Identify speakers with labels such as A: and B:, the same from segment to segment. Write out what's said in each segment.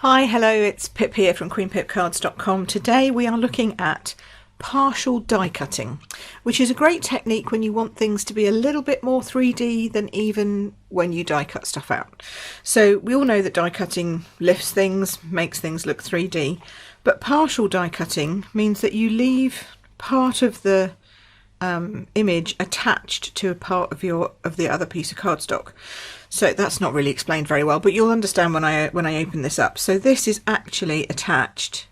A: Hi, hello, it's Pip here from queenpipcards.com. Today we are looking at partial die cutting, which is a great technique when you want things to be a little bit more 3D than even when you die cut stuff out. So we all know that die cutting lifts things, makes things look 3D, but partial die cutting means that you leave part of the image attached to a part of the other piece of cardstock. So that's not really explained very well, but you'll understand when I open this up. So this is actually attached.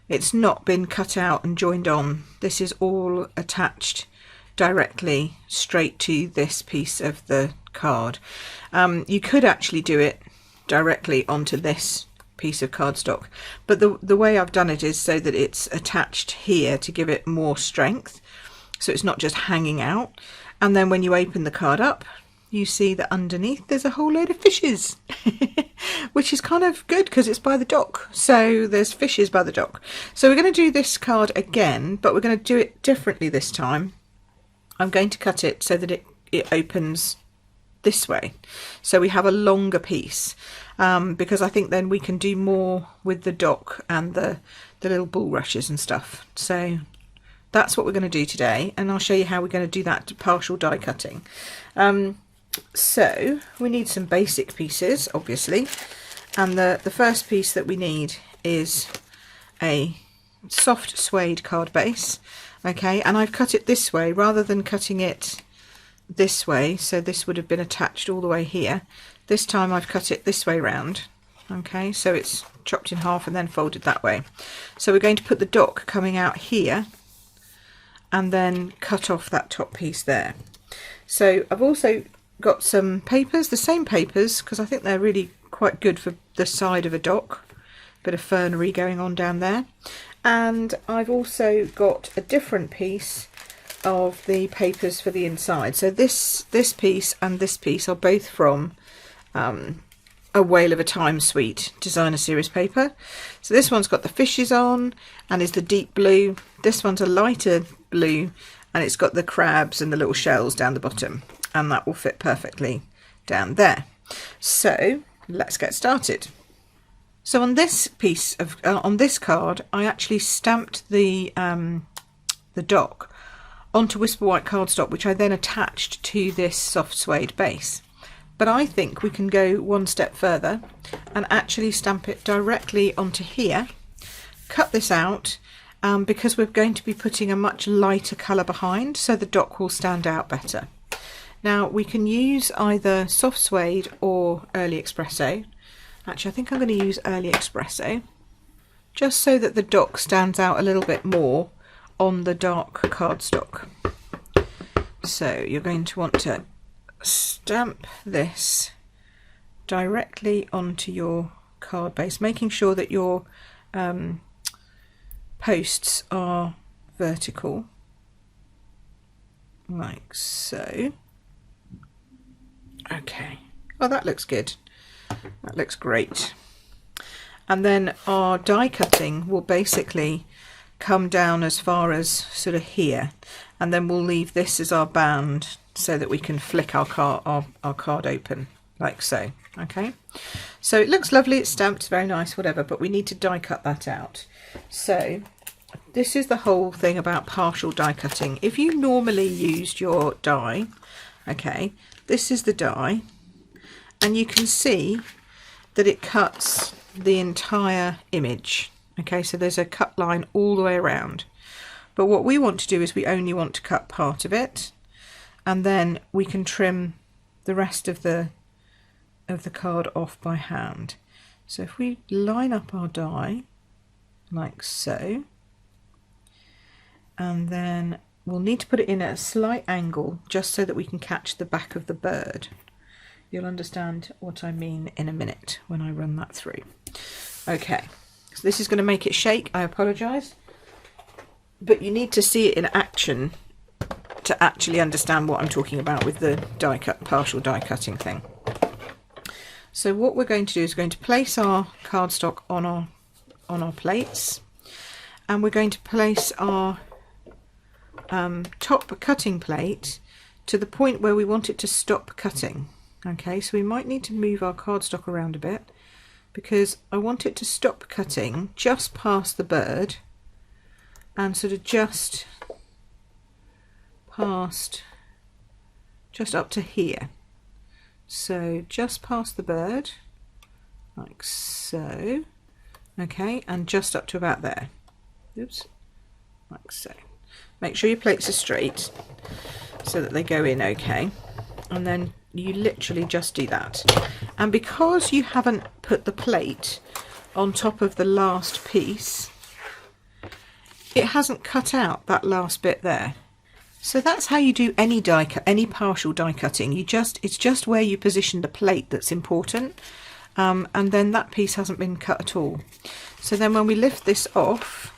A: It's not been cut out and joined on. This is all attached directly straight to this piece of the card. You could actually do it directly onto this piece of cardstock, but the way I've done it is so that it's attached here to give it more strength, so it's not just hanging out. And then when you open the card up, you see that underneath there's a whole load of fishes, which is kind of good because it's by the dock. So there's fishes by the dock. So we're going to do this card again, but we're going to do it differently this time. I'm going to cut it so that it opens this way. So we have a longer piece, because I think then we can do more with the dock and the little bulrushes and stuff. So that's what we're going to do today, and I'll show you how we're going to do that partial die cutting. So we need some basic pieces, obviously, and the first piece that we need is a soft suede card base. Okay, and I've cut it this way rather than cutting it this way, so this would have been attached all the way here. This time I've cut it this way round. Okay, so it's chopped in half and then folded that way. So we're going to put the dock coming out here and then cut off that top piece there. So I've also got some papers, the same papers, because I think they're really quite good for the side of a dock. Bit of fernery going on down there. And I've also got a different piece of the papers for the inside. So this piece and this piece are both from A Whale of a Time Suite designer series paper. So this one's got the fishes on and is the deep blue. This one's a lighter blue and it's got the crabs and the little shells down the bottom, and that will fit perfectly down there. So let's get started. So on this piece of on this card, I actually stamped the dock onto Whisper White cardstock, which I then attached to this soft suede base. But I think we can go one step further and actually stamp it directly onto here, cut this out, because we're going to be putting a much lighter colour behind, so the dock will stand out better. Now we can use either soft suede or early espresso. Actually, I think I'm going to use early espresso, just so that the dock stands out a little bit more on the dark cardstock. So you're going to want to stamp this directly onto your card base, making sure that your posts are vertical, like so. Okay, well that looks good, that looks great. And then our die cutting will basically come down as far as sort of here, and then we'll leave this as our band so that we can flick our card open like so. Okay, so it looks lovely, it's stamped, very nice, whatever, but we need to die cut that out. So this is the whole thing about partial die cutting. If you normally used your die, okay, this is the die, and you can see that it cuts the entire image. Okay, so there's a cut line all the way around, but what we want to do is we only want to cut part of it, and then we can trim the rest of the card off by hand. So if we line up our die like so, and then we'll need to put it in at a slight angle just so that we can catch the back of the bird. You'll understand what I mean in a minute when I run that through. Okay, so this is going to make it shake, I apologise, but you need to see it in action to actually understand what I'm talking about with the die cut, partial die cutting thing. So what we're going to do is we're going to place our cardstock on our plates, and we're going to place our top cutting plate to the point where we want it to stop cutting. Okay, so we might need to move our cardstock around a bit because I want it to stop cutting just past the bird and sort of just past, just up to here. So just past the bird, like so. Okay, and just up to about there. Oops, like so. Make sure your plates are straight so that they go in okay. And then you literally just do that. And because you haven't put the plate on top of the last piece, it hasn't cut out that last bit there. So that's how you do any die cut, any partial die cutting. It's just where you position the plate that's important, and then that piece hasn't been cut at all. So then when we lift this off,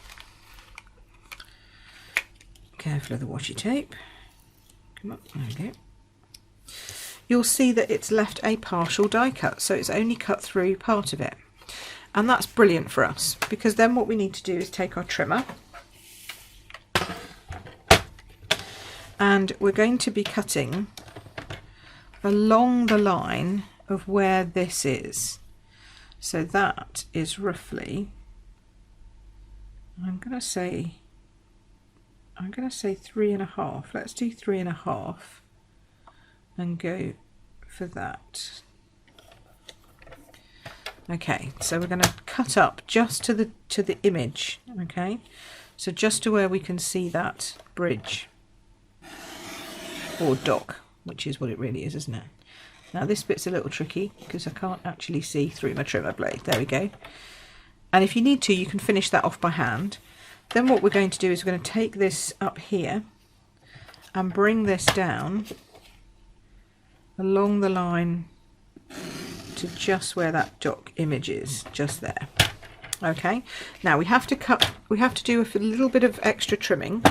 A: careful of the washi tape. Come on, there we go. You'll see that it's left a partial die cut, so it's only cut through part of it. And that's brilliant for us, because then what we need to do is take our trimmer, and we're going to be cutting along the line of where this is. So that is roughly, I'm going to say 3.5. Let's do 3.5 and go for that. Okay, so we're going to cut up just to the image. Okay, so just to where we can see that bridge or dock, which is what it really is, isn't it? Now this bit's a little tricky because I can't actually see through my trimmer blade. There we go. And if you need to, you can finish that off by hand. Then what we're going to do is we're going to take this up here and bring this down along the line to just where that dock image is, just there. Okay, now we have to do a little bit of extra trimming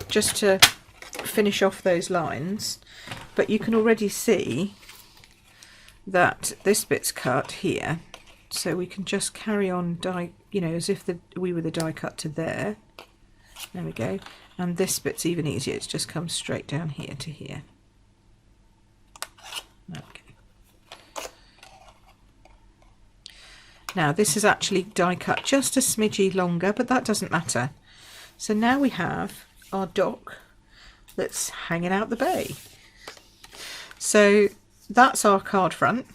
A: just to finish off those lines, but you can already see that this bit's cut here, so we can just carry on die, you know, as if we were the die cut to there. There we go. And this bit's even easier, it just comes straight down here to here. Okay. Now this is actually die cut just a smidgy longer, but that doesn't matter. So now we have our dock that's hanging out the bay. So that's our card front.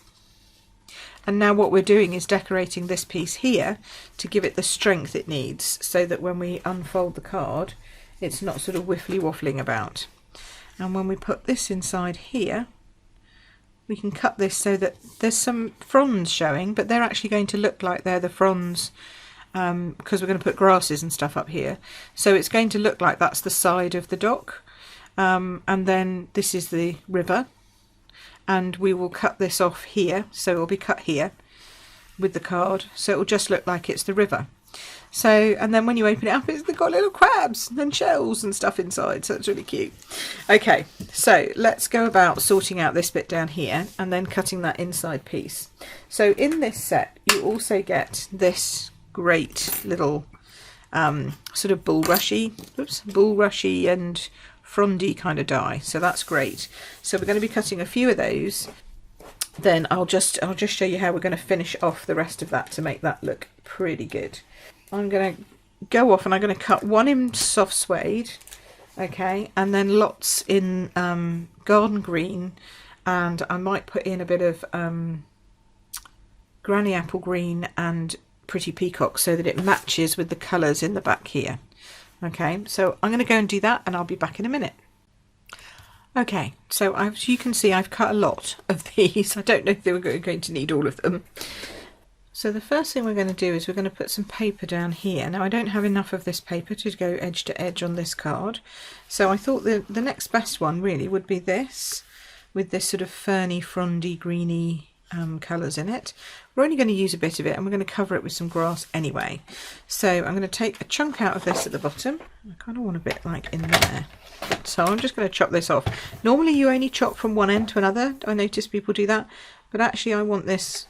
A: And now what we're doing is decorating this piece here to give it the strength it needs, so that when we unfold the card, it's not sort of whiffly waffling about. And when we put this inside here, we can cut this so that there's some fronds showing, but they're actually going to look like they're the fronds because we're going to put grasses and stuff up here. So it's going to look like that's the side of the dock. And then this is the river. And we will cut this off here, so it will be cut here with the card, so it will just look like it's the river. So, and then when you open it up, it's got little crabs and shells and stuff inside, so it's really cute. Okay, so let's go about sorting out this bit down here and then cutting that inside piece. So in this set, you also get this great little sort of bulrushy and frondy kind of die, so that's great. So we're going to be cutting a few of those. Then I'll just show you how we're going to finish off the rest of that to make that look pretty good. I'm going to go off and I'm going to cut one in soft suede, okay, and then lots in garden green, and I might put in a bit of granny apple green and pretty peacock so that it matches with the colours in the back here. Okay, so I'm going to go and do that and I'll be back in a minute. Okay, so as you can see, I've cut a lot of these. I don't know if we're going to need all of them. So the first thing we're going to do is we're going to put some paper down here. Now I don't have enough of this paper to go edge to edge on this card, so I thought the next best one really would be this, with this sort of ferny, frondy, greeny colours in it. We're only going to use a bit of it and we're going to cover it with some grass anyway. So I'm going to take a chunk out of this at the bottom. I kind of want a bit like in there. So I'm just going to chop this off. Normally you only chop from one end to another. I notice people do that, but actually I want this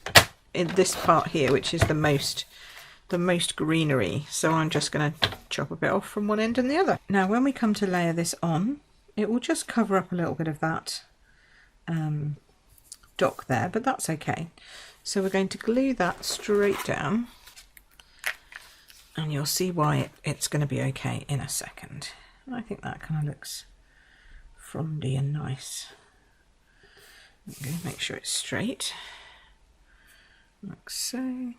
A: in this part here, which is the most greenery. So I'm just going to chop a bit off from one end and the other. Now when we come to layer this on, it will just cover up a little bit of that dock there, but that's okay. So we're going to glue that straight down, and you'll see why it's going to be okay in a second. I think that kind of looks frondy and nice. Okay, make sure it's straight, like so.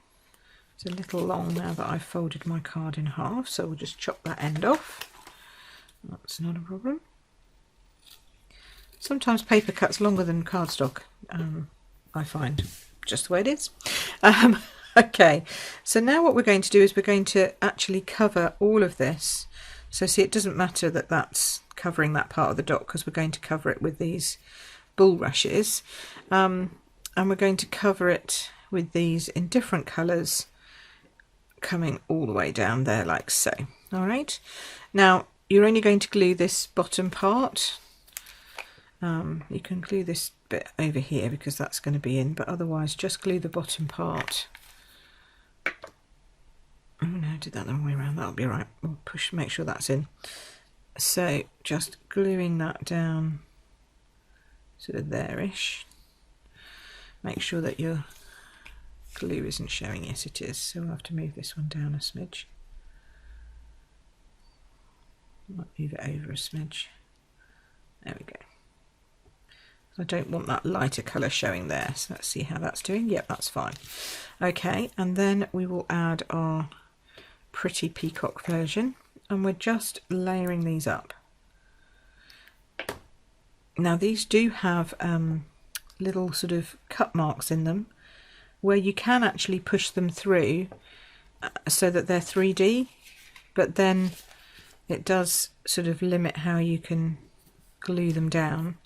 A: It's a little long now that I've folded my card in half, so we'll just chop that end off. That's not a problem. Sometimes paper cuts longer than cardstock, I find, just the way it is. Okay, so now what we're going to do is we're going to actually cover all of this. So see, it doesn't matter that that's covering that part of the dot, because we're going to cover it with these bulrushes, and we're going to cover it with these in different colours, coming all the way down there like so. All right, now you're only going to glue this bottom part. You can glue this bit over here because that's going to be in, but otherwise just glue the bottom part. Oh no, I did that the wrong way around. That'll be right. We'll push, make sure that's in. So just gluing that down sort of there-ish. Make sure that your glue isn't showing. Yes, it is, so we'll have to move this one down a smidge. Might move it over a smidge. There we go. I don't want that lighter colour showing there, so let's see how that's doing. Yep, that's fine. Okay, and then we will add our pretty peacock version, and we're just layering these up. Now these do have little sort of cut marks in them where you can actually push them through so that they're 3D, but then it does sort of limit how you can glue them down.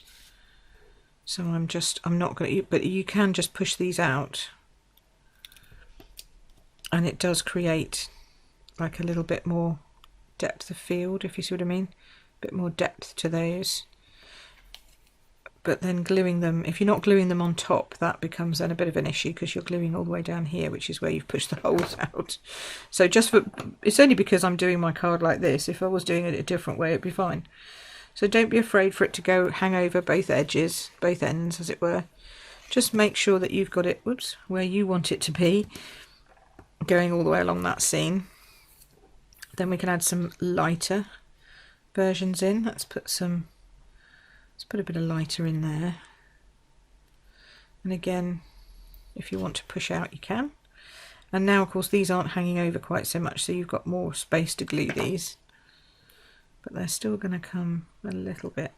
A: So I'm not going to, but you can just push these out, and it does create like a little bit more depth of field, if you see what I mean, a bit more depth to those. But then gluing them, if you're not gluing them on top, that becomes then a bit of an issue because you're gluing all the way down here, which is where you've pushed the holes out. So just for, it's only because I'm doing my card like this. If I was doing it a different way, it'd be fine. So don't be afraid for it to go hang over both edges, both ends as it were. Just make sure that you've got it, whoops, where you want it to be, going all the way along that seam. Then we can add some lighter versions in. Let's put a bit of lighter in there. And again, if you want to push out, you can. And now, of course, these aren't hanging over quite so much, so you've got more space to glue these. But they're still going to come a little bit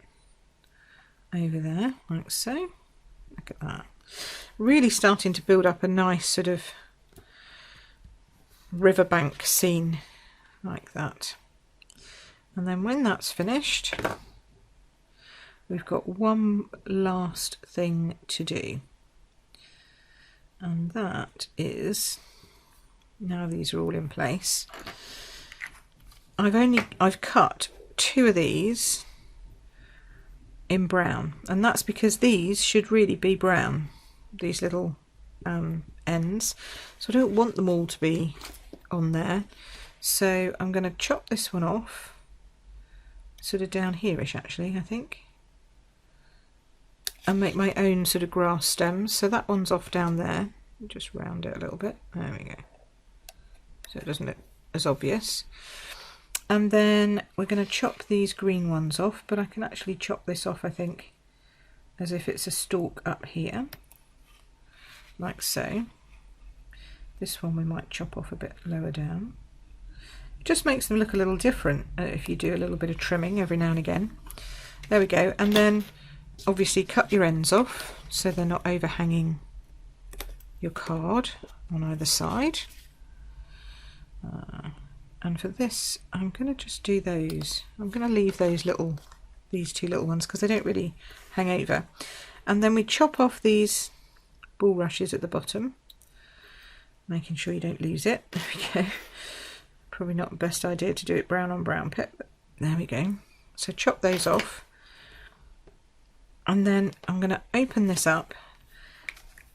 A: over there, like so. Look at that. Really starting to build up a nice sort of riverbank scene like that. And then when that's finished, we've got one last thing to do. And that is, now these are all in place, I've cut 2 of these in brown, and that's because these should really be brown, these little ends, so I don't want them all to be on there. So I'm going to chop this one off sort of down here-ish actually, I think, and make my own sort of grass stems. So that one's off down there, just round it a little bit, there we go, so it doesn't look as obvious. And then we're going to chop these green ones off, but I can actually chop this off, I think, as if it's a stalk up here, like so. This one we might chop off a bit lower down. It just makes them look a little different if you do a little bit of trimming every now and again. There we go. And then obviously cut your ends off so they're not overhanging your card on either side. And for this, I'm going to just do those. I'm going to leave these 2 little ones because they don't really hang over. And then we chop off these bulrushes at the bottom, making sure you don't lose it. There we go. Probably not the best idea to do it brown on brown pit, but there we go. So chop those off. And then I'm going to open this up,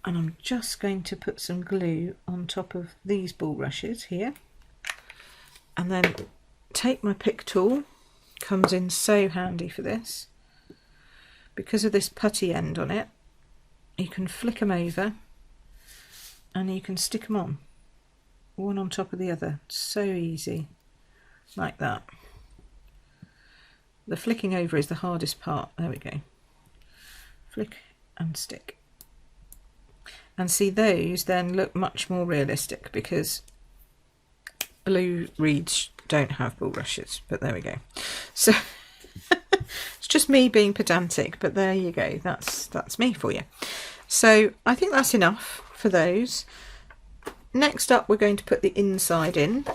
A: and I'm just going to put some glue on top of these bulrushes here. And then take my pick tool, comes in so handy for this. Because of this putty end on it, you can flick them over and you can stick them on, one on top of the other. So easy, like that. The flicking over is the hardest part. There we go. Flick and stick. And see, those then look much more realistic because blue reeds don't have bulrushes, but there we go. So it's just me being pedantic, but there you go. That's me for you. So I think that's enough for those. Next up, we're going to put the inside in,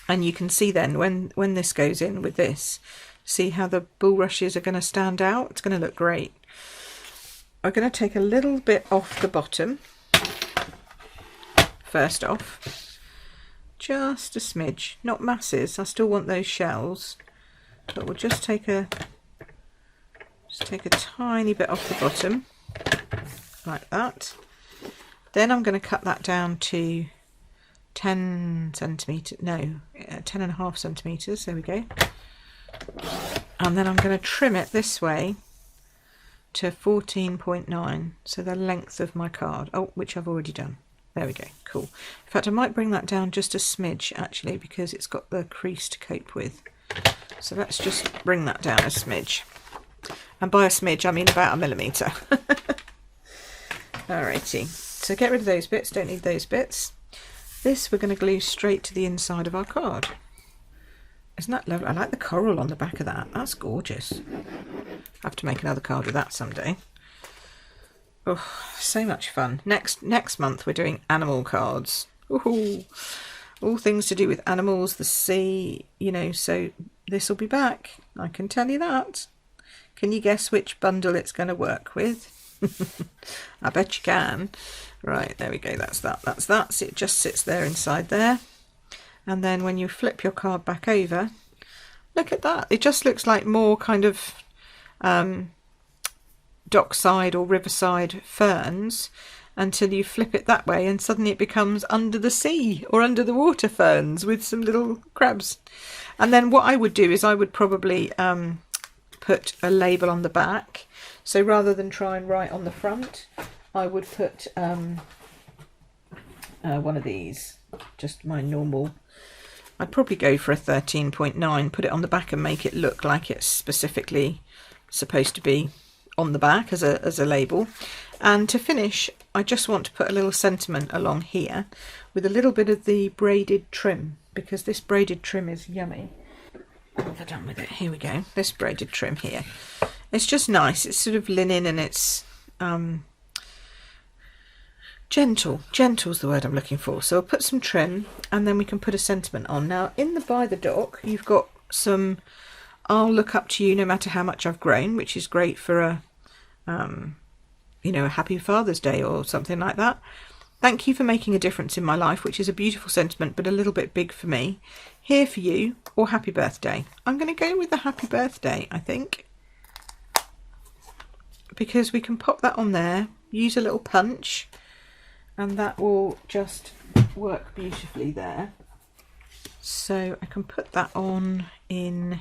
A: and you can see then when this goes in with this, see how the bulrushes are going to stand out. It's going to look great. I'm going to take a little bit off the bottom first off, just a smidge, not masses. I still want those shells, but we'll just take a tiny bit off the bottom like that. Then I'm going to cut that down to 10 centimetres, no, 10.5 centimetres, there we go. And then I'm going to trim it this way to 14.9, so the length of my card, which I've already done. There we go, cool. In fact, I might bring that down just a smidge actually, because it's got the crease to cope with. So let's just bring that down a smidge. And by a smidge, I mean about 1 millimetre. Alrighty, so get rid of those bits, don't need those bits. This we're going to glue straight to the inside of our card. Isn't that lovely? I like the coral on the back of that. That's gorgeous. I have to make another card with that someday. Oh, so much fun. Next month we're doing animal cards. Ooh, all things to do with animals, the sea, you know, so this will be back. I can tell you that. Can you guess which bundle it's going to work with? I bet you can. Right, there we go. That's that. So it just sits there inside there. And then when you flip your card back over, look at that. It just looks like more kind of dockside or riverside ferns until you flip it that way and suddenly it becomes under the sea or under the water ferns with some little crabs. And then what I would do is I would probably put a label on the back. So rather than try and write on the front, I would put one of these, just my normal. I'd probably go for a 13.9, put it on the back and make it look like it's specifically supposed to be on the back as a label. And to finish, I just want to put a little sentiment along here with a little bit of the braided trim, because this braided trim is yummy. What have I done with it? Here we go. This braided trim here. It's just nice. It's sort of linen and it's gentle. Gentle's the word I'm looking for. So I'll put some trim and then we can put a sentiment on. Now in the by the dock you've got some I'll look up to you no matter how much I've grown, which is great for a you know, a happy Father's Day or something like that. Thank you for making a difference in my life, which is a beautiful sentiment but a little bit big for me. Here for you, or happy birthday. I'm going to go with the happy birthday, I think, because we can pop that on there, use a little punch, and that will just work beautifully there. So I can put that on in,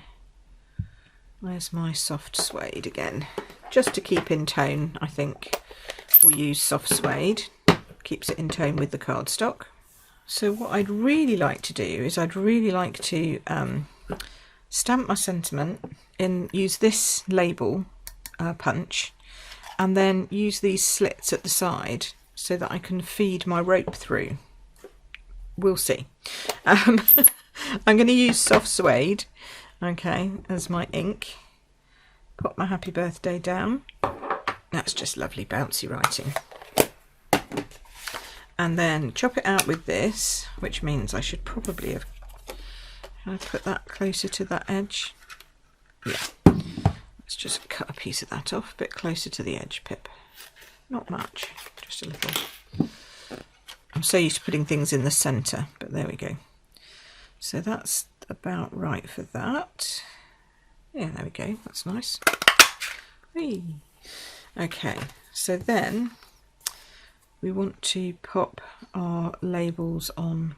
A: where's my soft suede again? Just to keep in tone, I think we'll use soft suede. Keeps it in tone with the cardstock. So what I'd really like to do is I'd really like to stamp my sentiment and use this label punch, and then use these slits at the side so that I can feed my rope through. We'll see. I'm going to use soft suede, okay, as my ink. Pop my happy birthday down. That's just lovely bouncy writing. And then chop it out with this, which means I should probably have, can I put that closer to that edge? Yeah. Let's just cut a piece of that off, a bit closer to the edge, Pip. Not much, just a little. I'm so used to putting things in the centre, but there we go. So that's about right for that. Yeah, there we go, that's nice. Whee. Okay, so then we want to pop our labels on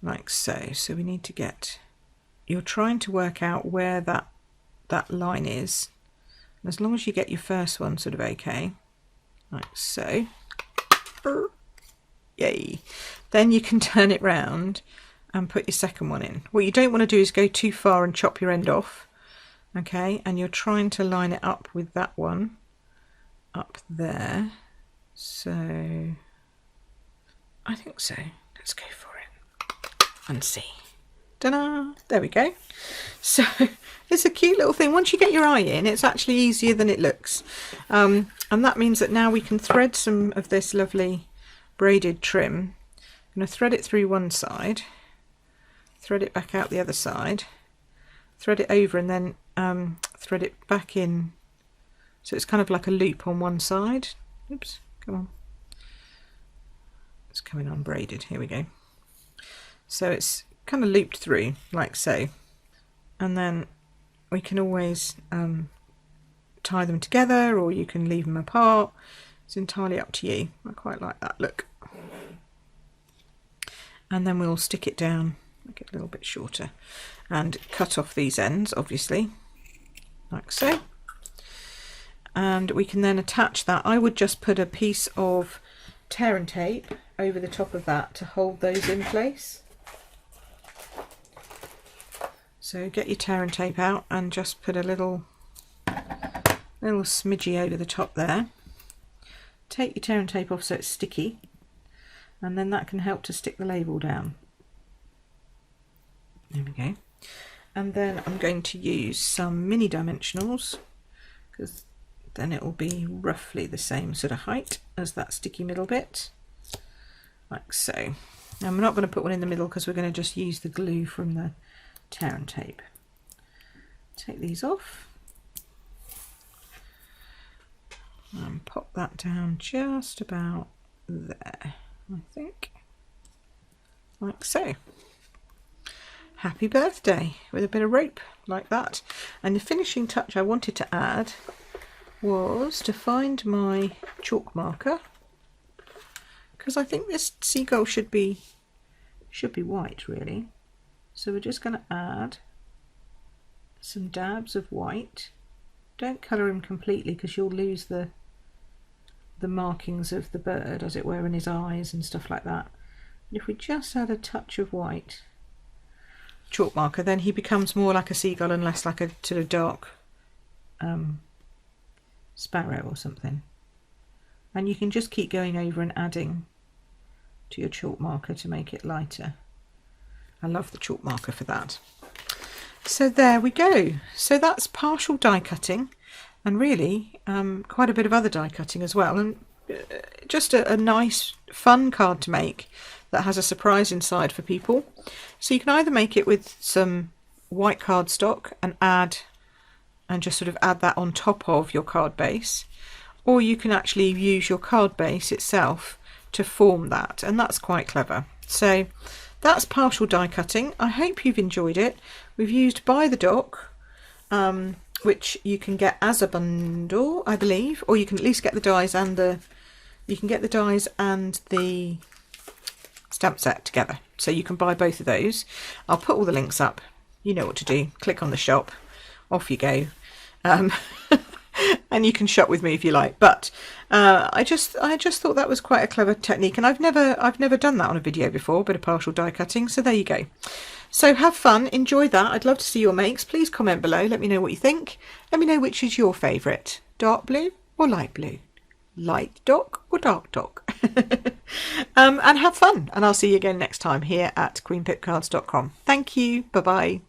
A: like so. So we need to get, you're trying to work out where that line is. And as long as you get your first one sort of okay, like so. Yay. Then you can turn it round and put your second one in. What you don't want to do is go too far and chop your end off. Okay, and you're trying to line it up with that one up there. So I think so. Let's go for it and see. Ta-da! There we go. So it's a cute little thing. Once you get your eye in, it's actually easier than it looks. And that means that now we can thread some of this lovely braided trim. I'm going to thread it through one side, thread it back out the other side, thread it over, and then thread it back in. So it's kind of like a loop on one side. Oops, come on. It's coming on braided. Here we go. So it's kind of looped through like so, and then we can always tie them together, or you can leave them apart. It's entirely up to you. I quite like that look. And then we'll stick it down, make it a little bit shorter, and cut off these ends, obviously, like so. And we can then attach that. I would just put a piece of tear and tape over the top of that to hold those in place. So get your tear and tape out and just put a little smidgy over the top there. Take your tear and tape off so it's sticky, and then that can help to stick the label down. There we go. And then I'm going to use some mini dimensionals, because then it will be roughly the same sort of height as that sticky middle bit, like so. Now I'm not going to put one in the middle because we're going to just use the glue from the tear and tape. Take these off and pop that down just about there, I think, like so. Happy birthday with a bit of rope like that. And the finishing touch I wanted to add was to find my chalk marker, because I think this seagull should be white really. So we're just going to add some dabs of white. Don't colour him completely because you'll lose the markings of the bird, as it were, in his eyes and stuff like that. And if we just add a touch of white chalk marker, then he becomes more like a seagull and less like a sort of dark sparrow or something. And you can just keep going over and adding to your chalk marker to make it lighter. I love the chalk marker for that. So there we go. So that's partial die cutting, and really quite a bit of other die cutting as well, and just a nice fun card to make that has a surprise inside for people. So you can either make it with some white cardstock and just sort of add that on top of your card base, or you can actually use your card base itself to form that, and that's quite clever. So that's partial die cutting. I hope you've enjoyed it. We've used Buy the Dock, which you can get as a bundle, I believe, or you can at least get the dies and the stamp set together. So you can buy both of those. I'll put all the links up. You know what to do. Click on the shop. Off you go. And you can shop with me if you like. But I just thought that was quite a clever technique, and I've never done that on a video before, a bit of partial die cutting. So there you go. So have fun, enjoy that. I'd love to see your makes. Please comment below. Let me know what you think. Let me know which is your favourite, dark blue or light blue, light dock or dark dock. And have fun. And I'll see you again next time here at queenpipcards.com. Thank you. Bye bye.